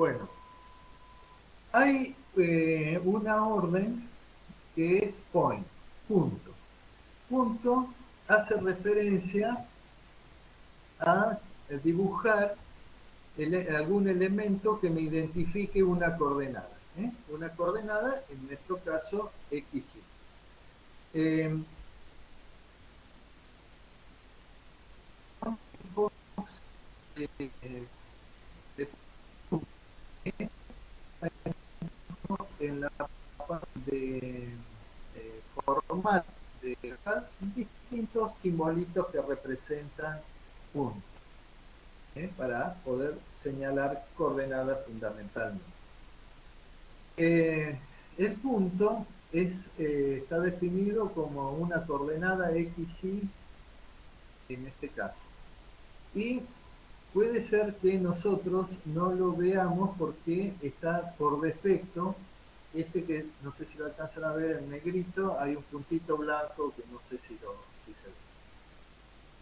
Bueno, hay una orden que es point, punto. Punto hace referencia a dibujar algún elemento que me identifique una coordenada. Una coordenada, en nuestro caso, x, y. Eh, eh, en la parte de format de distintos simbolitos que representan puntos, para poder señalar coordenadas fundamentalmente. El punto está definido como una coordenada x, y en este caso. Y puede ser que nosotros no lo veamos porque está por defecto, que no sé si lo alcanzan a ver en negrito, hay un puntito blanco que no sé si se ve.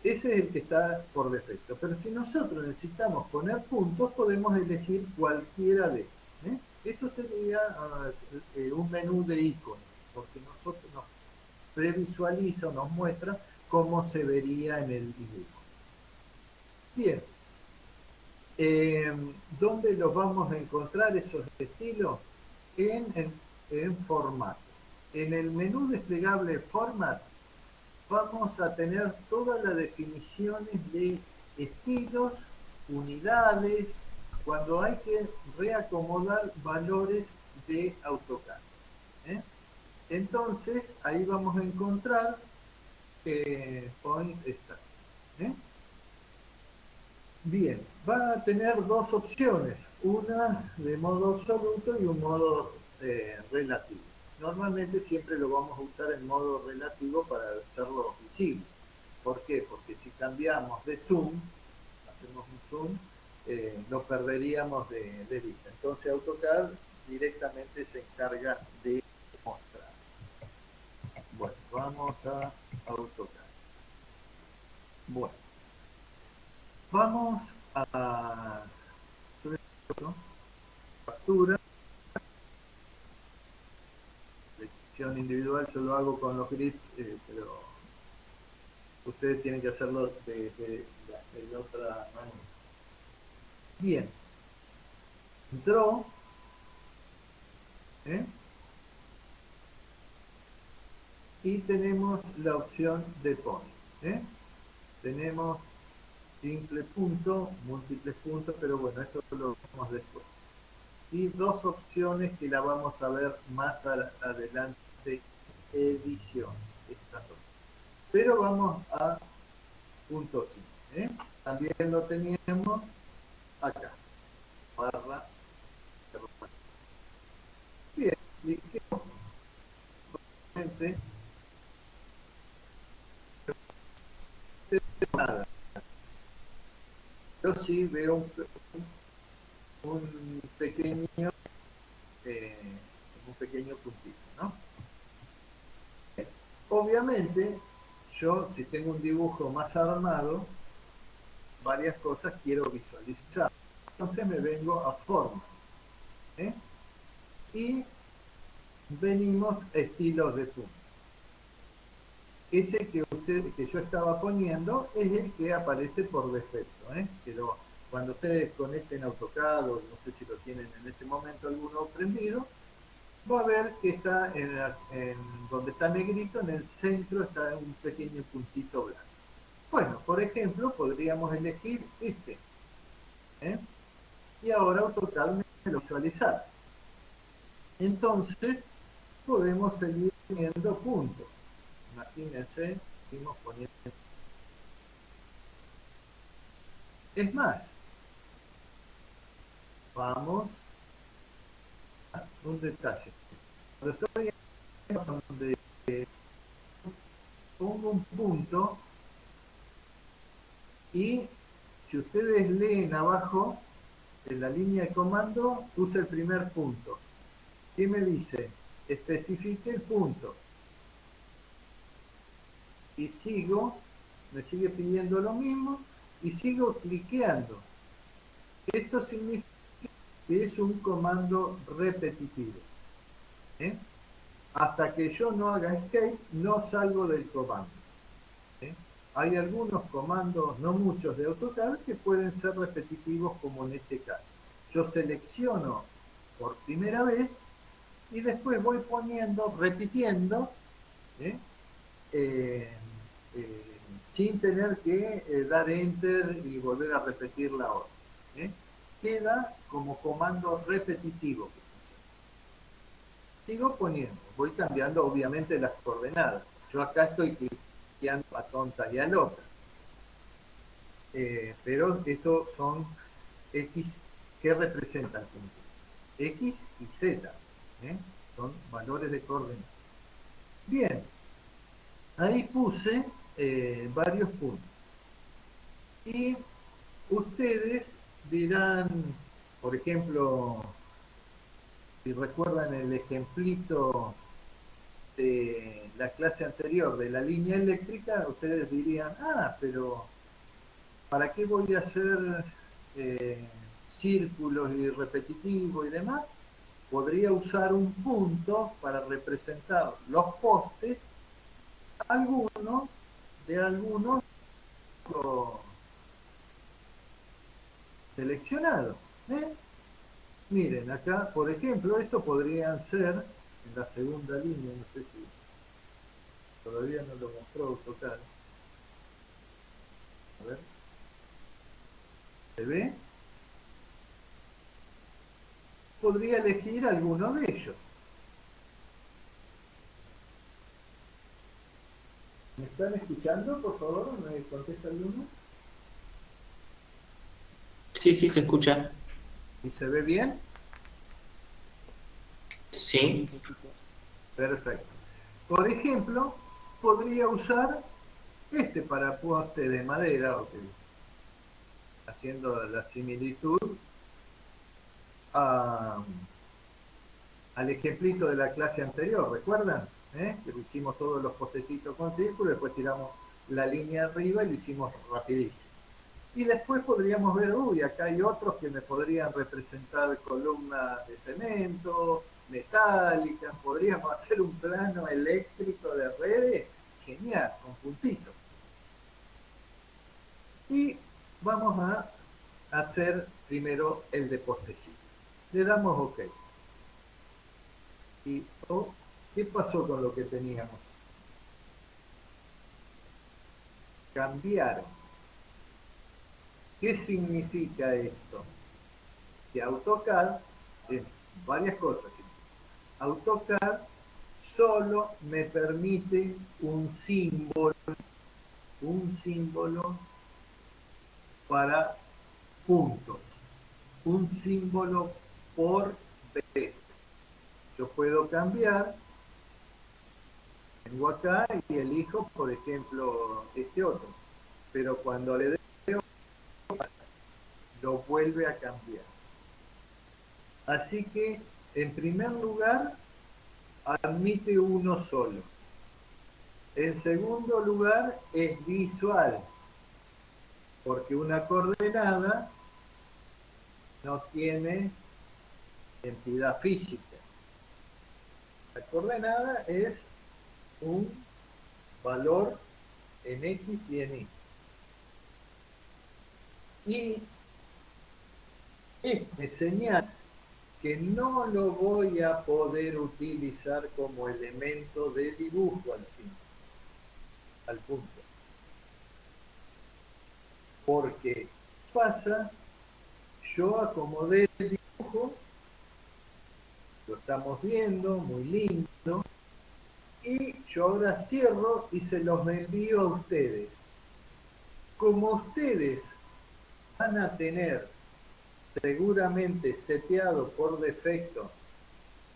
Ese es el que está por defecto. Pero si nosotros necesitamos poner puntos, podemos elegir cualquiera de ellos. Esto sería un menú de iconos, porque nosotros nos previsualiza o nos muestra cómo se vería en el dibujo. Bien, ¿dónde los vamos a encontrar esos estilos? En formato. En el menú desplegable Format vamos a tener todas las definiciones de estilos, unidades, cuando hay que reacomodar valores de AutoCAD. Entonces, ahí vamos a encontrar Point Start. Bien, va a tener dos opciones, una de modo absoluto y un modo relativo. Normalmente siempre lo vamos a usar en modo relativo para hacerlo visible. ¿Por qué? Porque si cambiamos de zoom, hacemos un zoom, lo perderíamos de vista. Entonces AutoCAD directamente se encarga de mostrar. Bueno, vamos a AutoCAD. Bueno, vamos a factura, decisión individual, yo lo hago con los grids, pero ustedes tienen que hacerlo de otra manera. Bien, Draw, y tenemos la opción de Point. Tenemos simple punto, múltiples puntos, pero bueno, esto lo vemos después. Y dos opciones que la vamos a ver más adelante, edición. Pero vamos a punto 5. También lo teníamos acá, barra. Bien, cliquemos nada. Yo sí veo un pequeño puntito, ¿no? Obviamente, yo si tengo un dibujo más armado, varias cosas quiero visualizar. Entonces me vengo a forma. Y venimos a estilos de zoom. Ese que yo estaba poniendo es el que aparece por defecto. Pero cuando ustedes conecten AutoCAD, o no sé si lo tienen en este momento alguno prendido, va a ver que está donde está negrito, en el centro está un pequeño puntito blanco. Bueno, por ejemplo, podríamos elegir este. Y ahora AutoCAD me lo visualizar. Entonces, podemos seguir poniendo puntos. Imagínense, seguimos poniendo. Es más, vamos a un detalle. Cuando estoy donde pongo un punto, y si ustedes leen abajo, en la línea de comando, puse el primer punto. ¿Qué me dice? Especifique el punto. Y sigo, me sigue pidiendo lo mismo, y sigo cliqueando. Esto significa que es un comando repetitivo. ¿Eh? Hasta que yo no haga escape, no salgo del comando. ¿Eh? Hay algunos comandos, no muchos de AutoCAD, que pueden ser repetitivos, como en este caso. Yo selecciono por primera vez y después voy poniendo, repitiendo, ¿eh? Eh, eh, sin tener que dar enter y volver a repetir la orden. ¿Eh? Queda como comando repetitivo. Sigo poniendo, voy cambiando obviamente las coordenadas. Yo acá estoy cliqueando a tonta y a loca. Pero estos son X que representan puntos. X y Z. Son valores de coordenadas. Bien, ahí puse varios puntos. Y ustedes dirán, por ejemplo, si recuerdan el ejemplito de la clase anterior de la línea eléctrica, ustedes dirían, pero ¿para qué voy a hacer círculos y repetitivo y demás? Podría usar un punto para representar los postes, algunos de algunos seleccionados. ¿Eh? Miren, acá, por ejemplo, esto podrían ser, en la segunda línea, no sé si todavía no lo mostró AutoCAD. A ver, ¿se ve? Podría elegir alguno de ellos. ¿Me están escuchando? Por favor, ¿me contesta alguno? Sí, sí, se escucha. ¿Y se ve bien? Sí. Perfecto. Por ejemplo, podría usar este para poste de madera, haciendo la similitud a, al ejemplito de la clase anterior, ¿recuerdan? Que lo hicimos todos los postecitos con círculo, después tiramos la línea arriba y lo hicimos rapidísimo. Y después podríamos ver, uy, acá hay otros que me podrían representar columnas de cemento, metálicas, podríamos hacer un plano eléctrico de redes, genial, con puntitos. Y vamos a hacer primero el de postecito. Le damos OK. Y oh, ¿qué pasó con lo que teníamos? Cambiaron. ¿Qué significa esto? Que AutoCAD, varias cosas. AutoCAD solo me permite un símbolo para puntos, un símbolo por vez. Yo puedo cambiar, vengo acá y elijo, por ejemplo, este otro, pero cuando le doy lo vuelve a cambiar. Así que, en primer lugar, admite uno solo. En segundo lugar, es visual, porque una coordenada no tiene entidad física. La coordenada es un valor en X y en Y. Y este señal que no lo voy a poder utilizar como elemento de dibujo al fin, al punto. Porque pasa, yo acomodé el dibujo, lo estamos viendo, muy lindo, y yo ahora cierro y se los envío a ustedes. Como ustedes van a tener seguramente seteado por defecto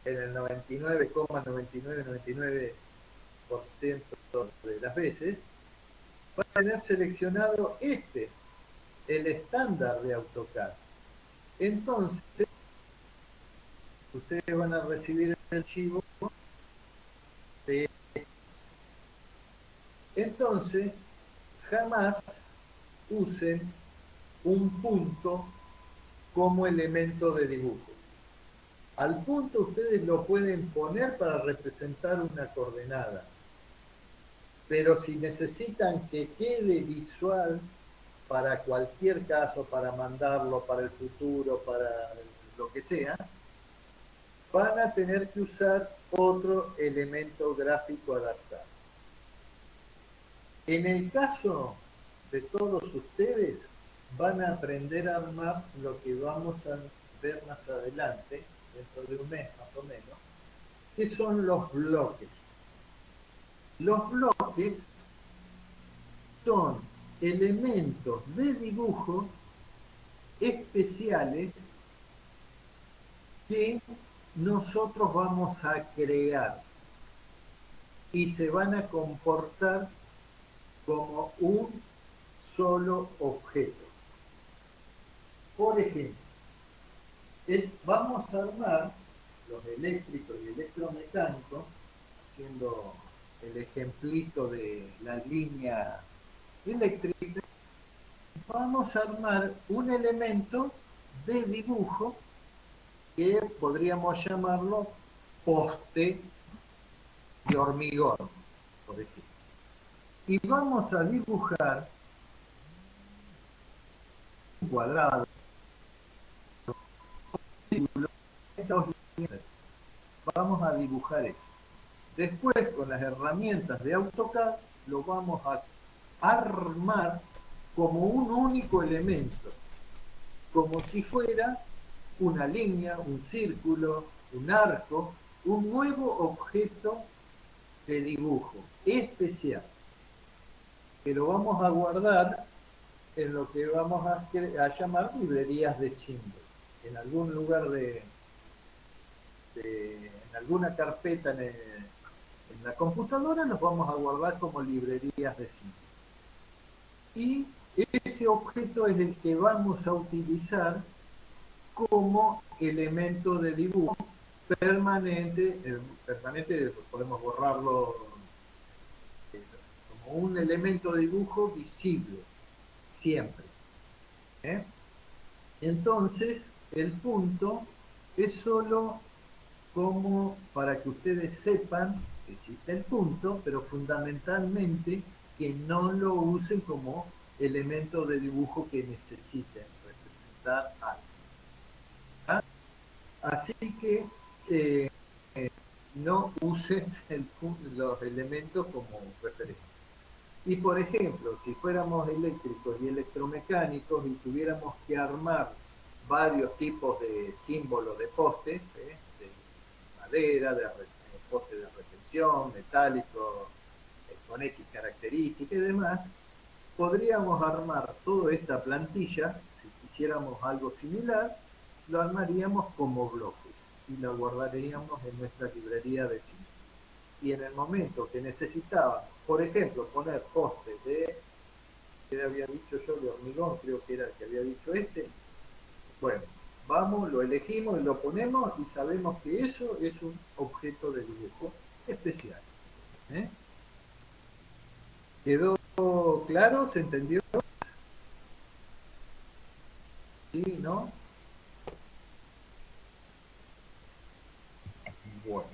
en el 99,9999% de las veces, va a tener seleccionado el estándar de AutoCAD. Entonces, ustedes van a recibir el archivo de... Entonces, jamás usen un punto como elemento de dibujo. Al punto ustedes lo pueden poner para representar una coordenada, pero si necesitan que quede visual para cualquier caso, para mandarlo para el futuro, para lo que sea, van a tener que usar otro elemento gráfico adaptado. En el caso de todos ustedes, van a aprender a armar lo que vamos a ver más adelante, dentro de un mes más o menos, que son los bloques. Los bloques son elementos de dibujo especiales que nosotros vamos a crear y se van a comportar como un solo objeto. Por ejemplo, vamos a armar los eléctricos y electromecánicos, haciendo el ejemplito de la línea eléctrica. Vamos a armar un elemento de dibujo que podríamos llamarlo poste de hormigón, por ejemplo. Y vamos a dibujar un cuadrado, vamos a dibujar eso. Después, con las herramientas de AutoCAD, lo vamos a armar como un único elemento, como si fuera una línea, un círculo, un arco, un nuevo objeto de dibujo especial, que lo vamos a guardar en lo que vamos a llamar librerías de símbolos. En algún lugar en alguna carpeta en la computadora los vamos a guardar como librerías de símbolos. Y ese objeto es el que vamos a utilizar como elemento de dibujo permanente, podemos borrarlo como un elemento de dibujo visible, siempre. Entonces, el punto es solo como para que ustedes sepan que existe el punto, pero fundamentalmente que no lo usen como elemento de dibujo que necesiten representar algo. ¿Ah? Así que no usen los elementos como referencia. Y por ejemplo, si fuéramos eléctricos y electromecánicos y tuviéramos que armar varios tipos de símbolos de postes, de madera, de postes de retención, metálicos, con X características y demás, podríamos armar toda esta plantilla, si quisiéramos algo similar, lo armaríamos como bloques y lo guardaríamos en nuestra librería de símbolos. Y en el momento que necesitábamos, por ejemplo, poner postes que había dicho yo, de hormigón, creo que era el que había dicho este, bueno, vamos, lo elegimos y lo ponemos y sabemos que eso es un objeto de dibujo especial. ¿Quedó claro? ¿Se entendió? ¿Sí? ¿No? Bueno.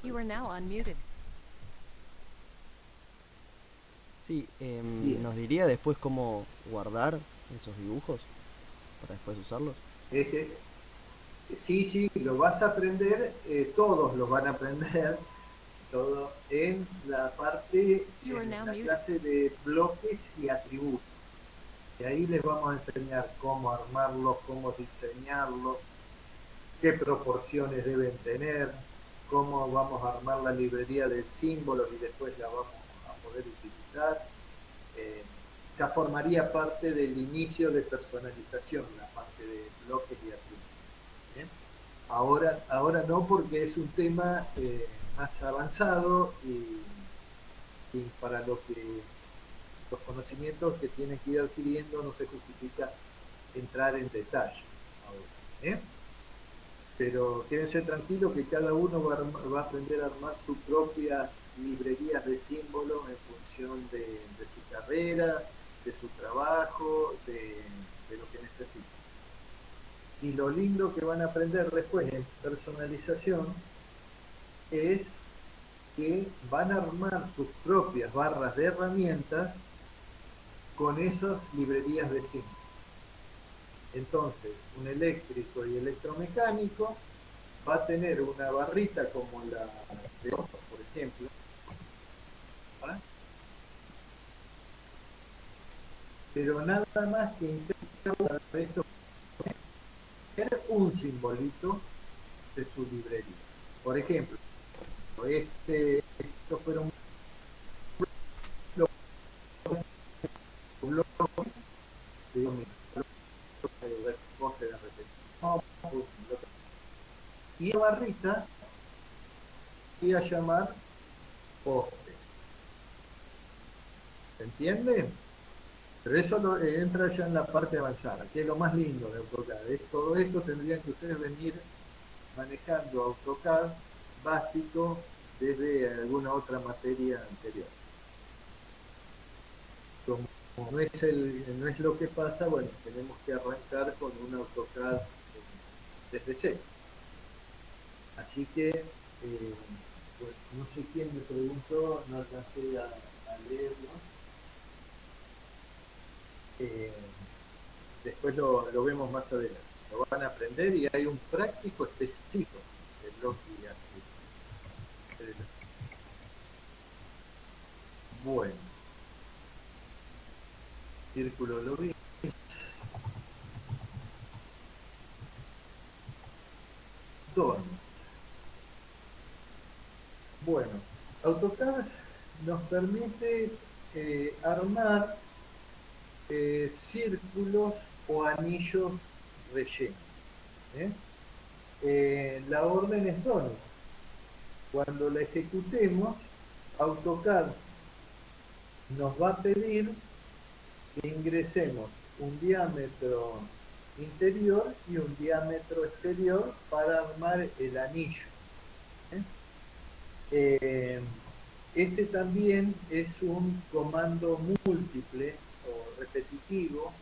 You are now unmuted. Sí, Bien. ¿nos diría después cómo guardar esos dibujos para después usarlos? Sí, lo vas a aprender, todos lo van a aprender, todo en la parte, en la clase de bloques y atributos. Y ahí les vamos a enseñar cómo armarlos, cómo diseñarlos, qué proporciones deben tener, cómo vamos a armar la librería de símbolos y después la vamos a poder utilizar. Ya formaría parte del inicio de personalización, la parte de bloques y atributos. Ahora no, porque es un tema más avanzado y para lo que los conocimientos que tienen que ir adquiriendo no se justifica entrar en detalle ahora. Pero quédense tranquilos que cada uno va a aprender a armar sus propias librerías de símbolos en función de su carrera, de su trabajo, de Y lo lindo que van a aprender después en personalización es que van a armar sus propias barras de herramientas con esas librerías de sim. Entonces, un eléctrico y electromecánico va a tener una barrita como la de Otto, por ejemplo, ¿verdad? Pero nada más que integra esto un simbolito de su librería. Por ejemplo, esto fueron bloques de recorte de repetición y la barrita voy a llamar poste. ¿Se entiende? Pero eso entra ya en la parte avanzada, que es lo más lindo de AutoCAD. Todo esto tendrían que ustedes venir manejando AutoCAD básico desde alguna otra materia anterior. Como no es lo que pasa, bueno, tenemos que arrancar con un AutoCAD desde cero. Así que, pues, no sé quién me preguntó, no alcancé a leerlo. Después lo vemos más adelante. Lo van a aprender y hay un práctico específico de bloque y arte. Bueno, círculo lo vi. Bueno, AutoCAD nos permite armar círculos o anillos rellenos. La orden es donut. Cuando la ejecutemos, AutoCAD nos va a pedir que ingresemos un diámetro interior y un diámetro exterior para armar el anillo. Este también es un comando múltiple o repetitivo,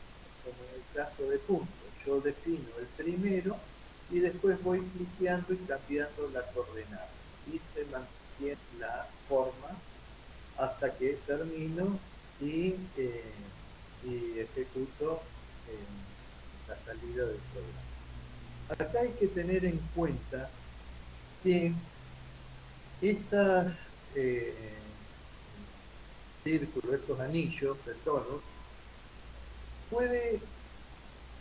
como en el caso de puntos. Yo defino el primero y después voy cliqueando y cambiando la coordenada. Y se mantiene la forma hasta que termino y ejecuto la salida del programa. Acá hay que tener en cuenta que estas círculos, estos anillos de tonos, puede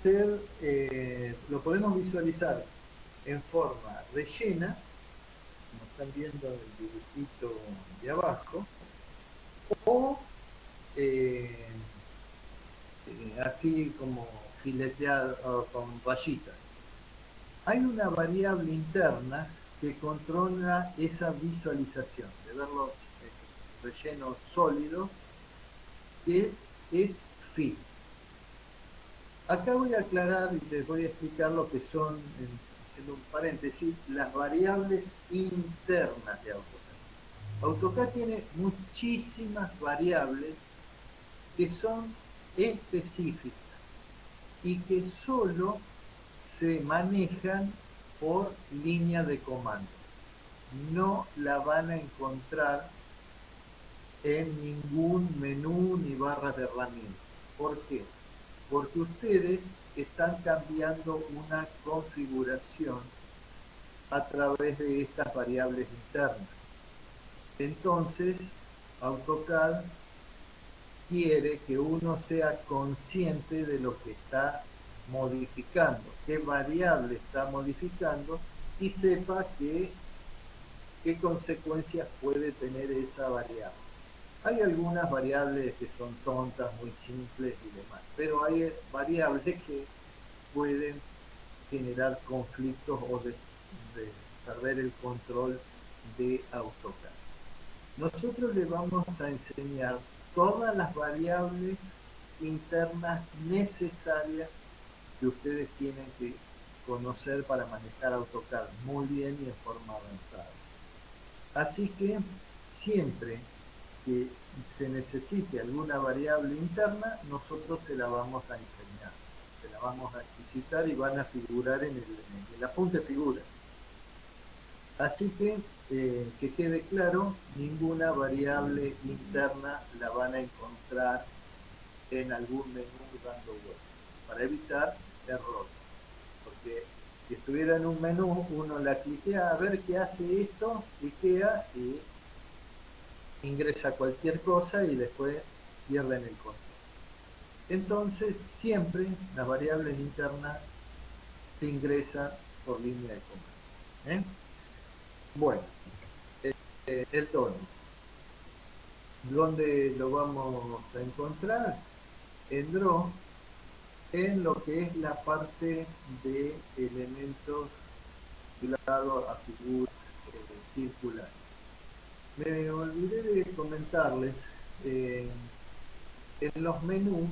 ser, lo podemos visualizar en forma rellena, como están viendo en el dibujito de abajo, o así como fileteado con rayitas. Hay una variable interna que controla esa visualización de ver los rellenos sólidos, que es fit. Acá voy a aclarar y les voy a explicar lo que son, haciendo un paréntesis, las variables internas de AutoCAD. AutoCAD tiene muchísimas variables que son específicas y que solo se manejan por línea de comando. No la van a encontrar en ningún menú ni barras de herramientas. ¿Por qué? Porque ustedes están cambiando una configuración a través de estas variables internas. Entonces, AutoCAD quiere que uno sea consciente de lo que está modificando, qué variable está modificando y sepa qué consecuencias puede tener esa variable. Hay algunas variables que son tontas, muy simples y demás, pero hay variables que pueden generar conflictos o de perder el control de AutoCAD. Nosotros le vamos a enseñar todas las variables internas necesarias que ustedes tienen que conocer para manejar AutoCAD muy bien y en forma avanzada. Así que siempre que se necesite alguna variable interna, nosotros se la vamos a enseñar, se la la vamos a explicitar y van a figurar en el apunte figura. Así que quede claro, ninguna variable interna la van a encontrar en algún menú dando vueltas, para evitar errores. Porque si estuviera en un menú, uno la cliquea a ver qué hace esto, cliquea y ingresa cualquier cosa y después pierden el control. Entonces, siempre las variables internas se ingresan por línea de comando. Bueno, el tono. ¿Dónde lo vamos a encontrar? En Draw, en lo que es la parte de elementos vinculados a figuras circulares. Me olvidé de comentarles, en los menús,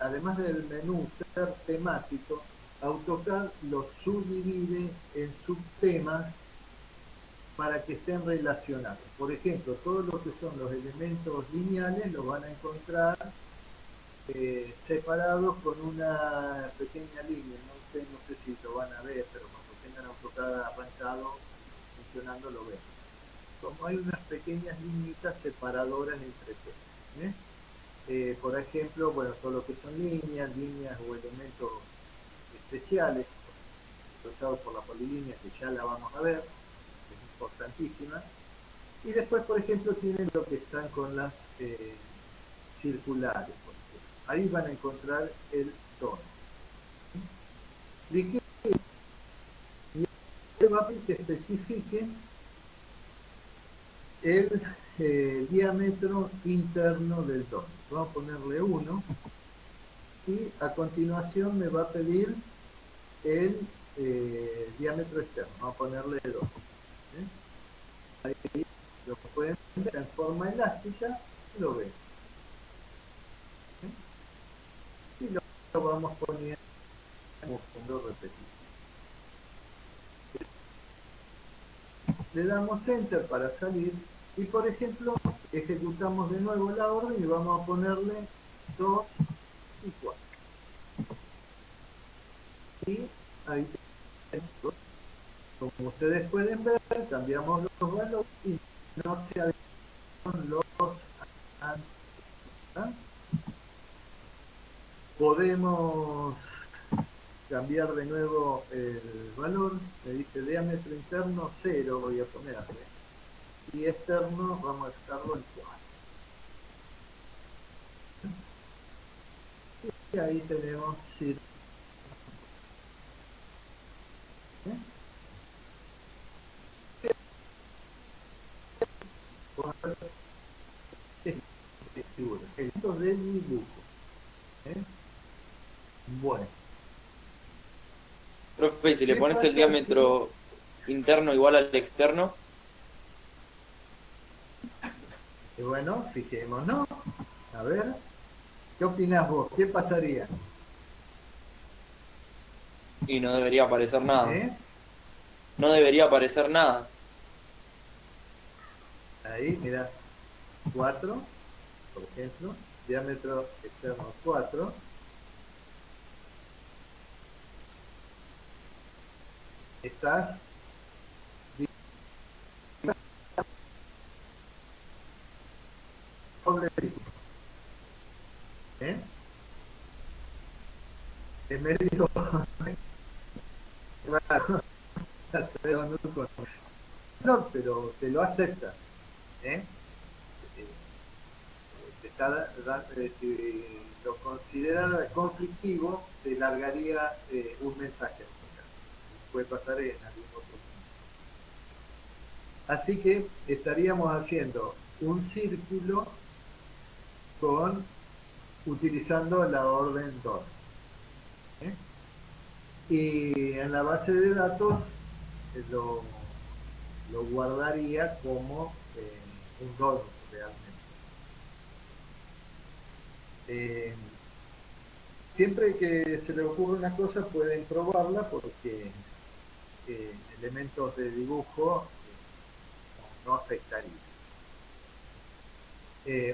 además del menú ser temático, AutoCAD los subdivide en subtemas para que estén relacionados. Por ejemplo, todos lo que son los elementos lineales los van a encontrar separados con una pequeña línea. No sé si lo van a ver, pero cuando tengan AutoCAD arrancado, funcionando, lo ven. Como hay unas pequeñas líneas separadoras entre temas. Por ejemplo, bueno, todo lo que son líneas o elementos especiales, usados por la polilínea, que ya la vamos a ver, es importantísima. Y después, por ejemplo, tienen lo que están con las circulares, por ejemplo. Ahí van a encontrar el tono. Clique y va a pedir que especifiquen el diámetro interno del tono. Vamos a ponerle 1 y a continuación me va a pedir el diámetro externo. Vamos a ponerle 2. Ahí lo pueden ver en forma elástica, lo ven. Y lo vamos poniendo repetido. Le damos Enter para salir y, por ejemplo, ejecutamos de nuevo la orden y vamos a ponerle 2 y 4. Y ahí tenemos, como ustedes pueden ver, cambiamos los valores y no se agregaron los antes. Podemos cambiar de nuevo el valor. Me dice diámetro interno 0, voy a ponerle, y externo vamos a dejarlo en 4. Y ahí tenemos esto del dibujo. Bueno. Profe, si le pones el diámetro interno igual al externo. Y bueno, fijémonos. A ver, ¿qué opinás vos? ¿Qué pasaría? Y no debería aparecer nada. No debería aparecer nada. Ahí, mirá, 4, por ejemplo, diámetro externo 4. Estás doble triple. Es medio claro, no, pero te lo acepta. Si lo considerara conflictivo, te largaría un mensaje. Puede pasar en algún otro punto. Así que estaríamos haciendo un círculo utilizando la orden DOR. Y en la base de datos lo guardaría como un DOR realmente. Siempre que se le ocurre una cosa pueden probarla porque elementos de dibujo no afectaría.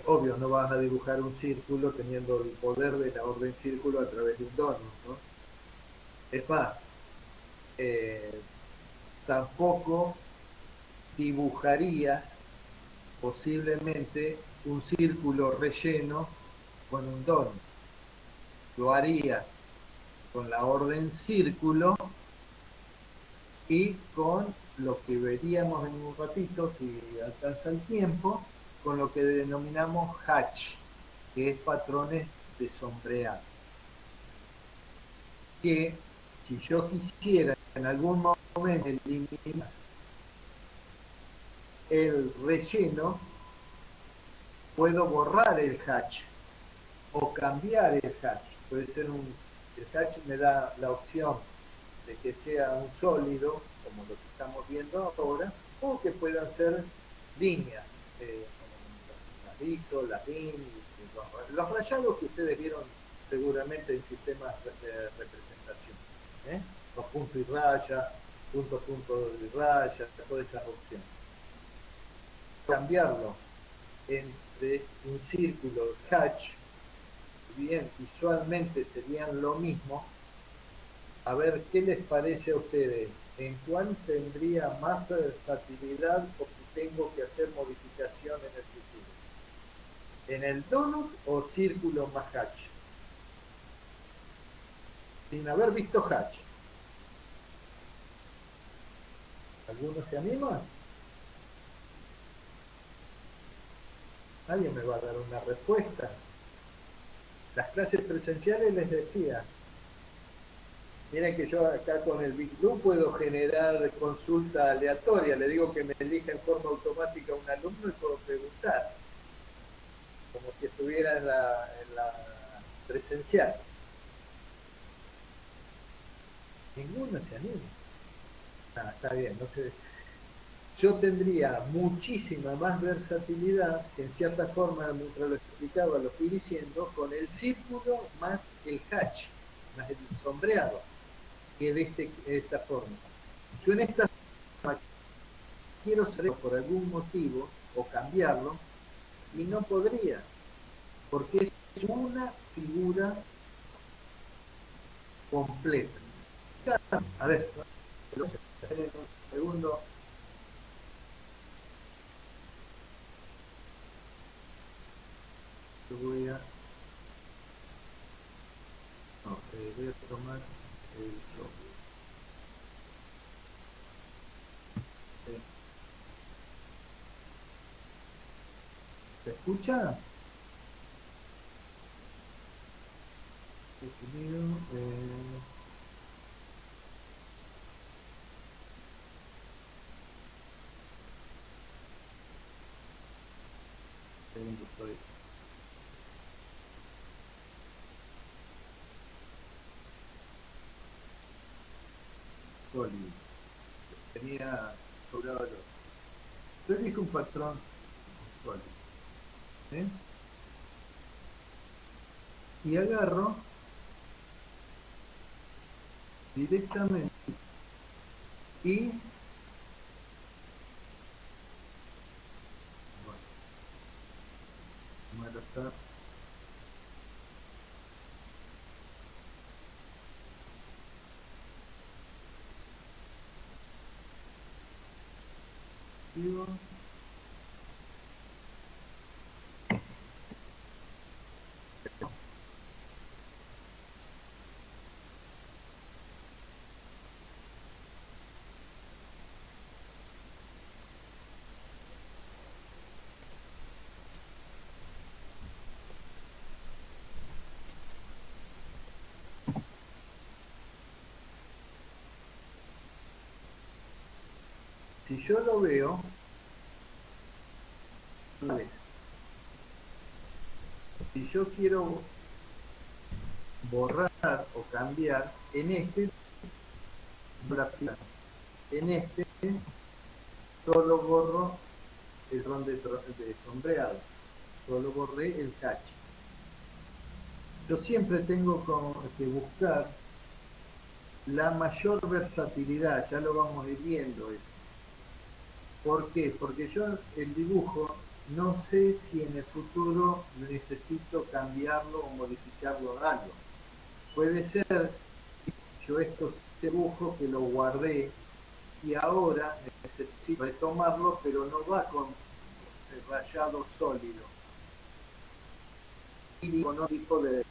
Obvio, no vas a dibujar un círculo teniendo el poder de la orden círculo a través de un donut, ¿no? Es más, tampoco dibujarías posiblemente un círculo relleno con un donut. Lo harías con la orden círculo y con lo que veríamos en un ratito, si alcanza el tiempo, con lo que denominamos hatch, que es patrones de sombreado. Que si yo quisiera en algún momento eliminar el relleno, puedo borrar el hatch o cambiar el hatch. Puede ser el hatch me da la opción de que sea un sólido, como lo que estamos viendo ahora, o que puedan ser líneas, como las ISO, las IN, los rayados que ustedes vieron seguramente en sistemas de representación, ¿eh? Los puntos y raya, punto y raya, todas esas opciones. Cambiarlo entre un círculo hatch, bien visualmente serían lo mismo. A ver, ¿qué les parece a ustedes? ¿En cuál tendría más versatilidad o si tengo que hacer modificación en el futuro? ¿En el donut o círculo más hatch? Sin haber visto hatch. ¿Alguno se anima? Nadie me va a dar una respuesta. Las clases presenciales les decía, miren que yo acá con el Big Blue puedo generar consulta aleatoria. Le digo que me elija en forma automática un alumno y puedo preguntar, como si estuviera en la presencial. Ninguno se anima. Ah, está bien, no sé. Yo tendría muchísima más versatilidad, que en cierta forma, mientras lo explicaba, lo fui diciendo, con el círculo más el hatch, más el sombreado, que de esta forma. Yo en esta forma quiero hacerlo por algún motivo o cambiarlo y no podría, porque es una figura completa. A ver, un segundo. Yo voy a tomar el software. ¿Se escucha? Definido, sólido. Tenía sobrado el otro. Yo dije un patrón sólido. ¿Eh? Y agarro directamente y bueno, vamos a adaptar archivo. Si yo lo veo, si yo quiero borrar o cambiar en este, solo borro el ron de sombreado, solo borré el hatch. Yo siempre tengo que buscar la mayor versatilidad, ya lo vamos a ir viendo eso. ¿Por qué? Porque yo el dibujo no sé si en el futuro necesito cambiarlo o modificarlo en algo. Puede ser yo estos dibujos que lo guardé y ahora necesito retomarlo, pero no va con el rayado sólido y con otro tipo de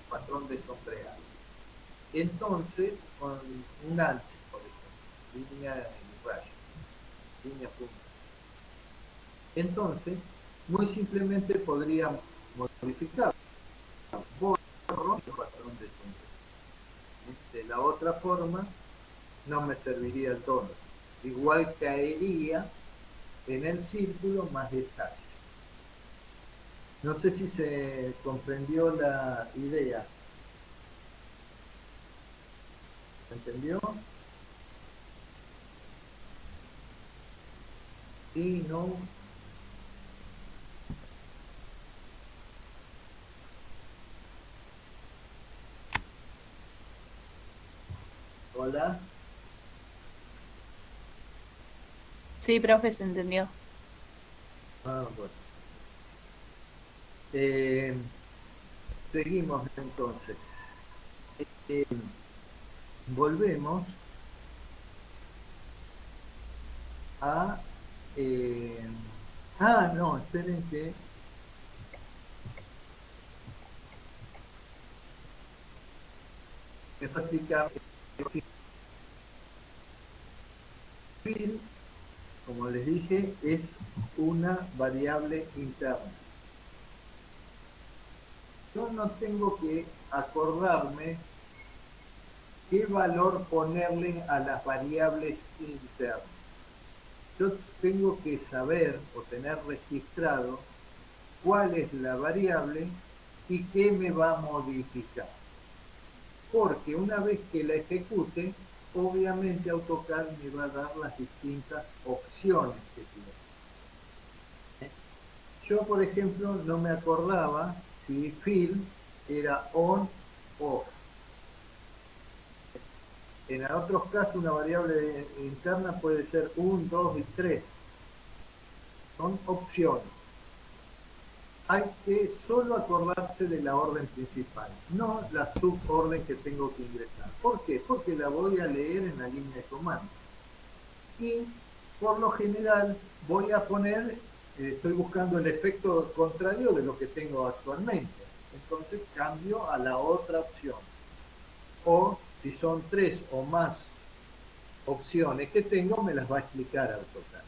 patrón de sombreado. Entonces, con un ancho, por ejemplo, línea y rayo, línea punta. Entonces, muy simplemente podría modificar borro el patrón de sombreado. De la otra forma, no me serviría el tono. Igual caería en el círculo más detalle. No sé si se comprendió la idea. ¿Se entendió? Sí, no. Hola. Sí, profe, se entendió. Ah, bueno. Seguimos entonces. Eh, volvemos a... no, esperen que... me explicar. Fill, como les dije, es una variable interna. Yo no tengo que acordarme qué valor ponerle a las variables internas. Yo tengo que saber o tener registrado cuál es la variable y qué me va a modificar. Porque una vez que la ejecute, obviamente AutoCAD me va a dar las distintas opciones que tiene. Yo, por ejemplo, no me acordaba si fill era on o off. En otros casos, una variable interna puede ser 1, 2 y 3. Son opciones. Hay que solo acordarse de la orden principal, no la suborden que tengo que ingresar. ¿Por qué? Porque la voy a leer en la línea de comando. Y por lo general voy a poner, estoy buscando el efecto contrario de lo que tengo actualmente. Entonces cambio a la otra opción. O si son 3 o más opciones que tengo, me las va a explicar AutoCAD.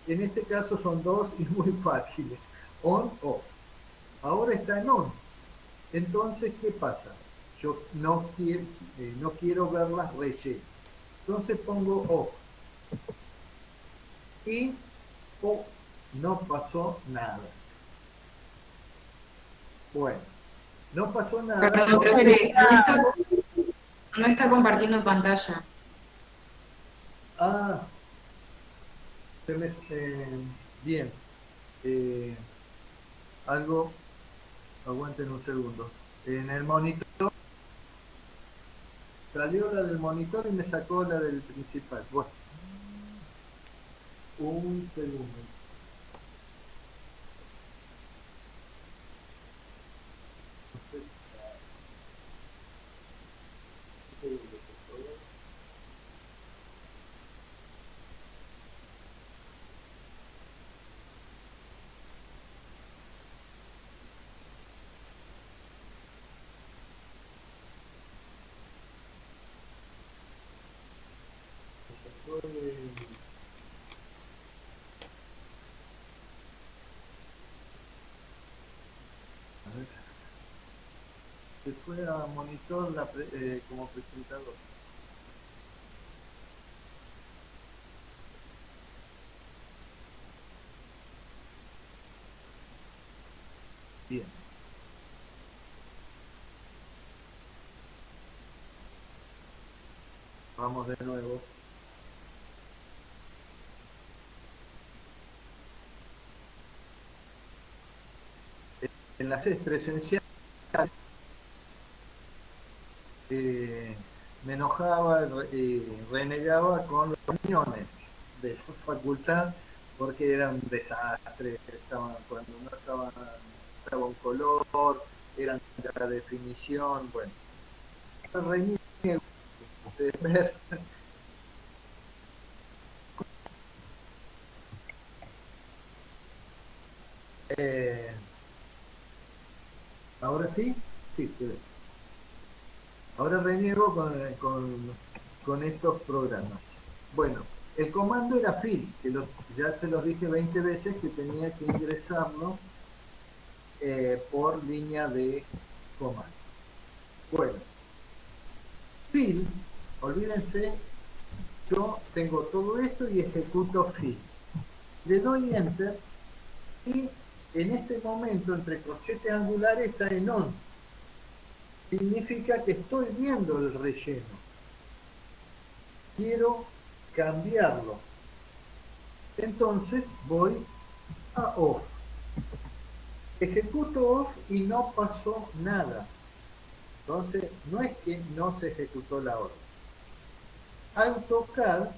En este caso son 2 y muy fáciles. On, off. Ahora está en on. Entonces, ¿qué pasa? Yo no quiero verlas rellenas. Entonces pongo off. Y no pasó nada. Bueno, no pasó nada. Perdón, profe, no está compartiendo pantalla. Ah, bien. Algo, aguanten un segundo. En el monitor, salió la del monitor y me sacó la del principal. Bueno, un segundo. Se fue a monitor como presentador. Bien. Vamos de nuevo. En las presenciales me enojaba y renegaba con las reuniones de la facultad porque era un desastre, cuando no estaba un color, eran la definición, bueno, reniego, ustedes ver. Ahora sí, sí, se ve. Ahora reniego con estos programas. Bueno, el comando era fill, que ya se los dije 20 veces que tenía que ingresarlo por línea de comando. Bueno, fill, olvídense, yo tengo todo esto y ejecuto fill. Le doy enter y en este momento entre corchetes angulares está en on. Significa que estoy viendo el relleno. Quiero cambiarlo. Entonces voy a off. Ejecuto off y no pasó nada. Entonces no es que no se ejecutó la orden. AutoCAD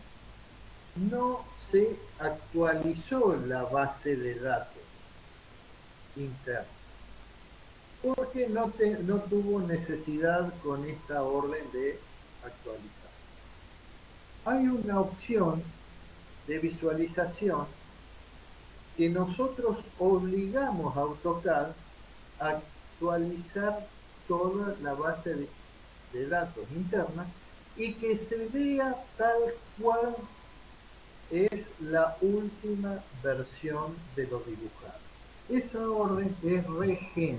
no se actualizó la base de datos interna porque no tuvo necesidad con esta orden de actualizar. Hay una opción de visualización que nosotros obligamos a AutoCAD a actualizar toda la base de datos interna y que se vea tal cual es la última versión de lo dibujado. Esa orden es regen,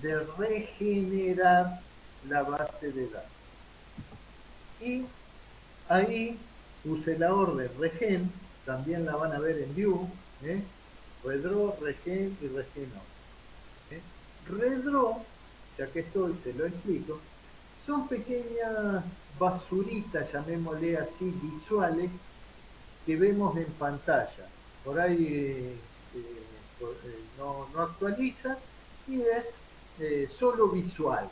de regenerar la base de datos. Y ahí use la orden regen, también la van a ver en view, redraw, regen y regen all. Redraw, ya que estoy, se lo explico, son pequeñas basuritas, llamémosle así, visuales, que vemos en pantalla. Por ahí no actualiza y es solo visual.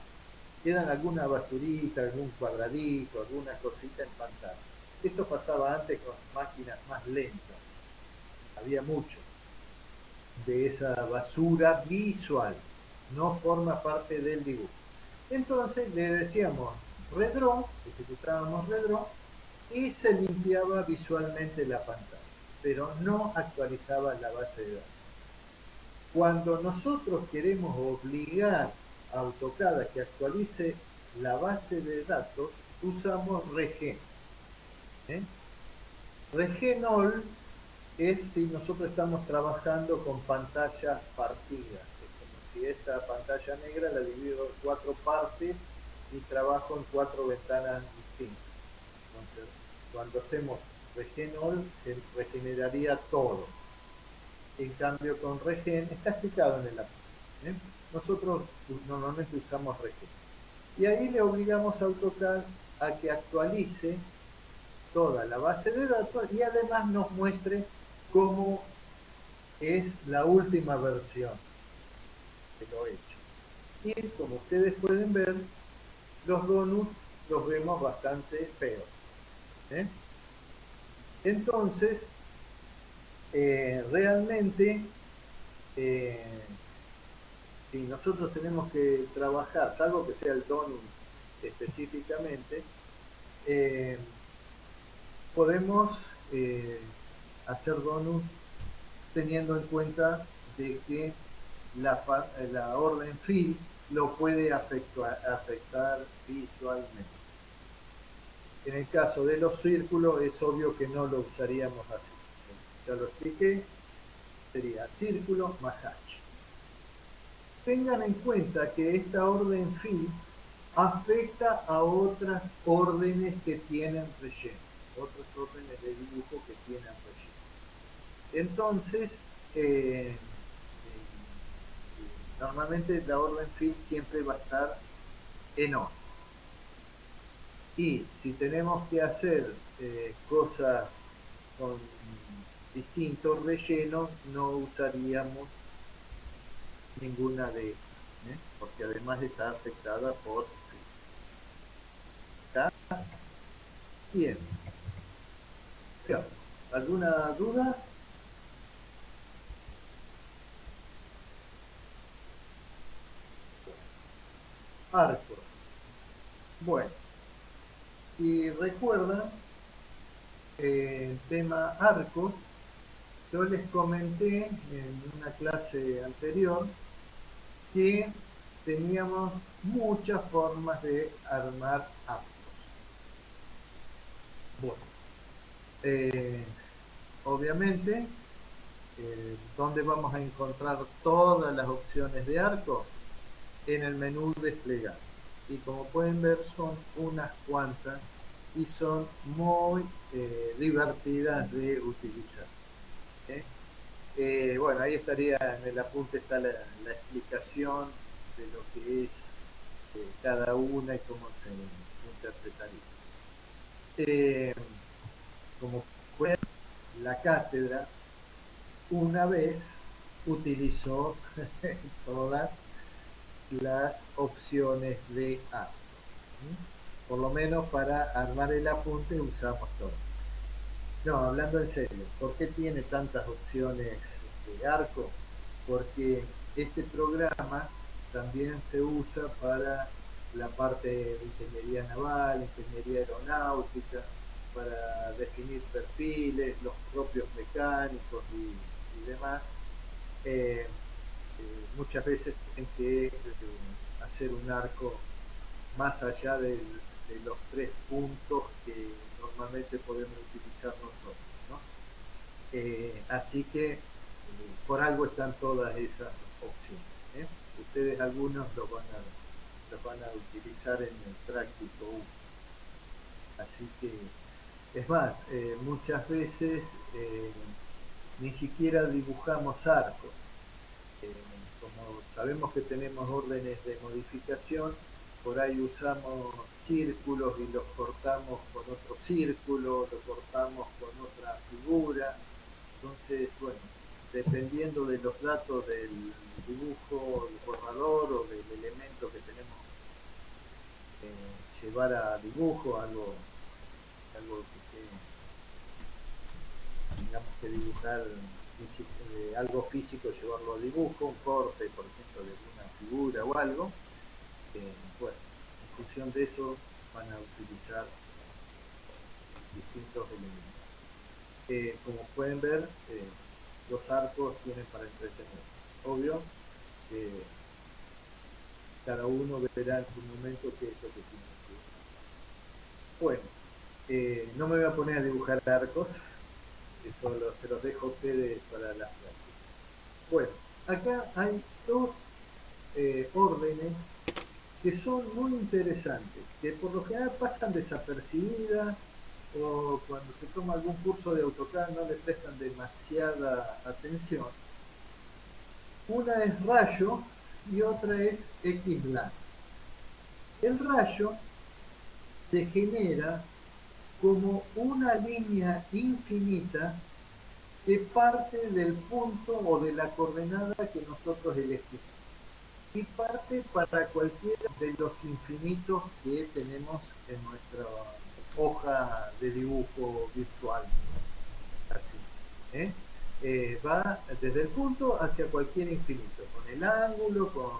Quedan alguna basurita, algún cuadradito, alguna cosita en pantalla. Esto pasaba antes con máquinas más lentas. Había mucho de esa basura visual. No forma parte del dibujo. Entonces le decíamos redraw, ejecutábamos redraw y se limpiaba visualmente la pantalla, pero no actualizaba la base de datos. Cuando nosotros queremos obligar a AutoCAD a que actualice la base de datos, usamos regen. Regen all es si nosotros estamos trabajando con pantallas partidas. Es como si esta pantalla negra la divido en 4 partes y trabajo en 4 ventanas distintas. Entonces, cuando hacemos regen all, se regeneraría todo. En cambio, con regen, está explicado en el apunte. Nosotros normalmente usamos regen. Y ahí le obligamos a AutoCAD a que actualice toda la base de datos y además nos muestre cómo es la última versión de lo hecho. Y como ustedes pueden ver, los donuts los vemos bastante feos. Entonces, realmente, si nosotros tenemos que trabajar, salvo que sea el donut específicamente, podemos hacer donuts teniendo en cuenta de que la orden fill lo puede afectar visualmente. En el caso de los círculos es obvio que no lo usaríamos así. Ya lo expliqué, sería círculo más H. Tengan en cuenta que esta orden fill afecta a otras órdenes que tienen relleno, otras órdenes de dibujo que tienen relleno. Entonces, normalmente la orden fill siempre va a estar en on. Y si tenemos que hacer cosas con distintos rellenos, no usaríamos ninguna de ellas, porque además está afectada por ¿está? Bien. ¿Alguna duda? arcos. Bueno, y recuerdan el tema arcos, yo les comenté en una clase anterior que teníamos muchas formas de armar arcos. Bueno, obviamente, ¿dónde vamos a encontrar todas las opciones de arco? En el menú desplegar. Y como pueden ver, son unas cuantas y son muy divertidas de utilizar. Bueno, ahí estaría, en el apunte está la explicación de lo que es cada una y cómo se interpretaría. Como fue la cátedra, una vez utilizó todas las opciones de arco. Por lo menos para armar el apunte usamos todo. No, hablando en serio, ¿por qué tiene tantas opciones de arco? Porque este programa también se usa para la parte de ingeniería naval, ingeniería aeronáutica, para definir perfiles, los propios mecánicos y demás. Muchas veces tienen que hacer un arco más allá de los 3 puntos que normalmente podemos utilizar nosotros, ¿no? Así que por algo están todas esas opciones, ¿eh? Ustedes algunos los van a utilizar en el práctico 1. Así que, es más, muchas veces ni siquiera dibujamos arcos. Como sabemos que tenemos órdenes de modificación, por ahí usamos círculos y los cortamos con otro círculo, lo cortamos con otra figura. Entonces, bueno, dependiendo de los datos del dibujo, del borrador o del elemento que tenemos que llevar a dibujo, algo que tengamos que dibujar algo físico, llevarlo a dibujo, un corte, por ejemplo, de una figura o algo. Bueno, en función de eso van a utilizar distintos elementos. Como pueden ver, los arcos tienen para entretener. Obvio que cada uno verá en su momento qué es lo que tiene que ver. Bueno, no me voy a poner a dibujar arcos, eso se los dejo a ustedes para las prácticas. Bueno, acá hay dos órdenes que son muy interesantes, que por lo general pasan desapercibidas o cuando se toma algún curso de AutoCAD no le prestan demasiada atención. Una es rayo y otra es X-Line. El rayo se genera como una línea infinita que parte del punto o de la coordenada que nosotros elegimos y parte para cualquiera de los infinitos que tenemos en nuestra hoja de dibujo virtual. Así, va desde el punto hacia cualquier infinito, con el ángulo, con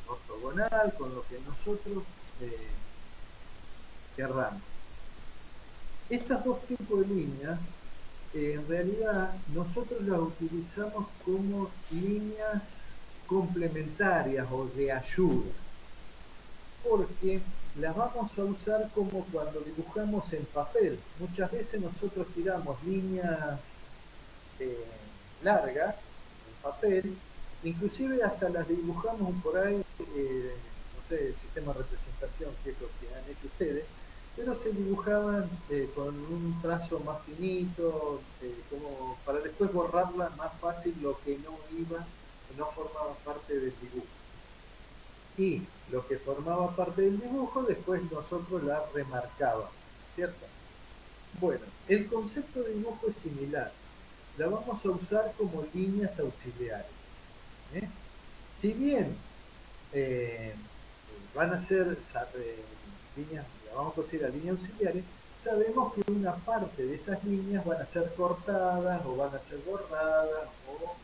ortogonal, con lo que nosotros querramos. Estos dos tipos de líneas, en realidad nosotros las utilizamos como líneas complementarias o de ayuda, porque las vamos a usar como cuando dibujamos en papel. Muchas veces nosotros tiramos líneas largas en papel, inclusive hasta las dibujamos por ahí, no sé, el sistema de representación, que es lo que han hecho ustedes, pero se dibujaban con un trazo más finito, como para después borrarla más fácil lo que no iba, no formaba parte del dibujo. Y lo que formaba parte del dibujo, después nosotros la remarcábamos, ¿cierto? Bueno, el concepto de dibujo es similar. La vamos a usar como líneas auxiliares. Si bien van a ser líneas, la vamos a considerar líneas auxiliares, sabemos que una parte de esas líneas van a ser cortadas o van a ser borradas o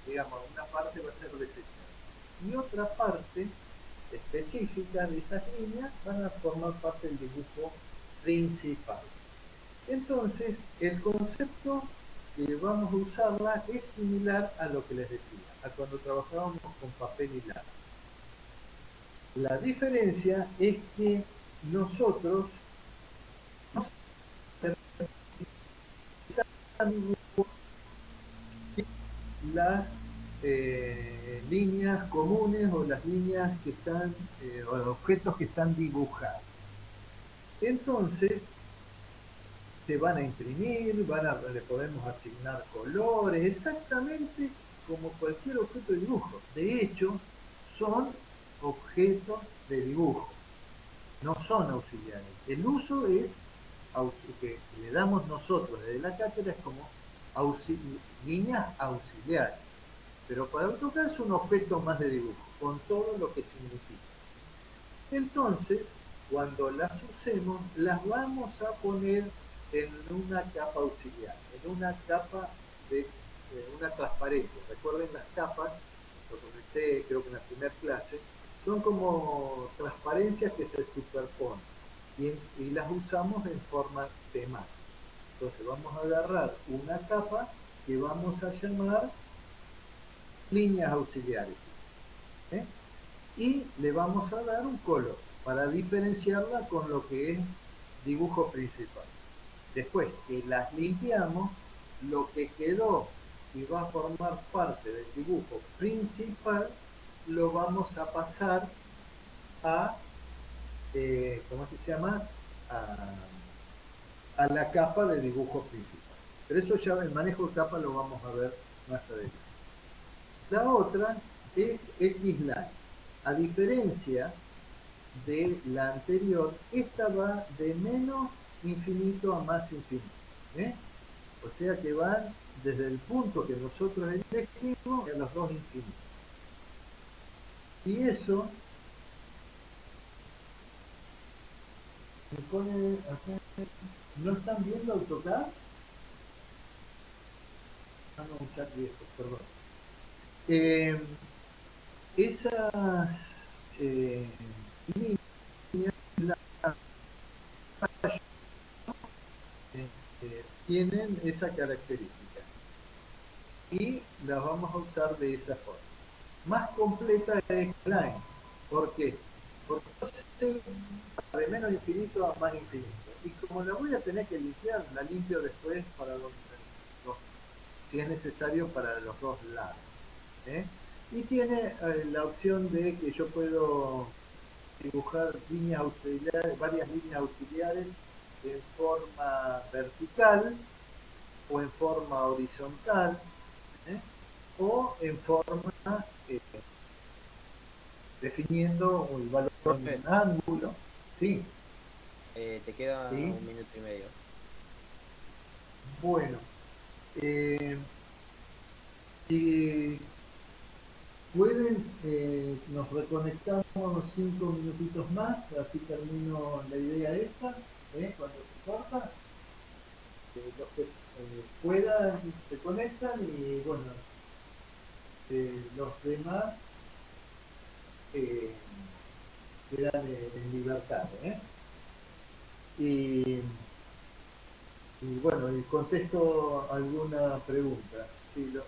digamos una parte va a ser desechada y otra parte específicas de esas líneas van a formar parte del dibujo principal. Entonces, el concepto que vamos a usarla es similar a lo que les decía, a cuando trabajábamos con papel y lápiz. La diferencia es que nosotros las líneas comunes o las líneas que están, o los objetos que están dibujados. Entonces, se van a imprimir, le podemos asignar colores, exactamente como cualquier objeto de dibujo. De hecho, son objetos de dibujo, no son auxiliares. El uso es que le damos nosotros desde la cátedra es como líneas auxiliares, pero para AutoCAD es un objeto más de dibujo, con todo lo que significa. Entonces, cuando las usemos, las vamos a poner en una capa auxiliar, en una capa de una transparencia. Recuerden las capas, lo comenté creo que en la primera clase, son como transparencias que se superponen y las usamos en forma temática. Entonces vamos a agarrar una capa que vamos a llamar líneas auxiliares, ¿eh? Y le vamos a dar un color para diferenciarla con lo que es dibujo principal. Después que las limpiamos, lo que quedó y va a formar parte del dibujo principal lo vamos a pasar a ¿cómo se llama? A la capa de dibujo principal. Pero eso ya el manejo de capa lo vamos a ver más adelante. La otra es X-Line. A diferencia de la anterior, esta va de menos infinito a más infinito, ¿eh? O sea que van desde el punto que nosotros elegimos a los dos infinitos. Y eso me pone acá. ¿No están viendo AutoCAD? Ah, no, un chat viejo, perdón. Esas líneas tienen esa característica y las vamos a usar de esa forma. Más completa es line. ¿Por qué? Porque de menos infinito a más infinito. Y como la voy a tener que limpiar, la limpio después para si es necesario para los dos lados, ¿eh? Y tiene la opción de que yo puedo dibujar líneas auxiliares, varias líneas auxiliares en forma vertical o en forma horizontal, ¿eh? O en forma definiendo el valor de un ángulo. Sí. Te queda ¿sí? 1 minuto y medio. Bueno, si pueden, nos reconectamos 5 minutitos más, así termino la idea esta, cuando se corta. Los que puedan se conectan y bueno, los demás quedan en libertad, ¿eh? Y bueno, y contesto alguna pregunta. Sí, ya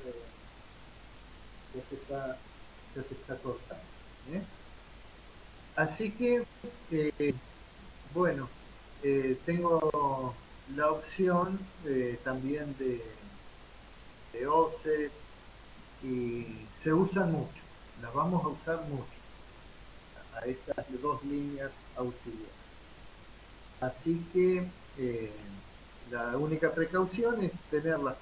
se está cortando, ¿eh? Así que, bueno, tengo la opción también de offset y se usan mucho, las vamos a usar mucho a estas dos líneas auxiliares. Así que la única precaución es tenerlas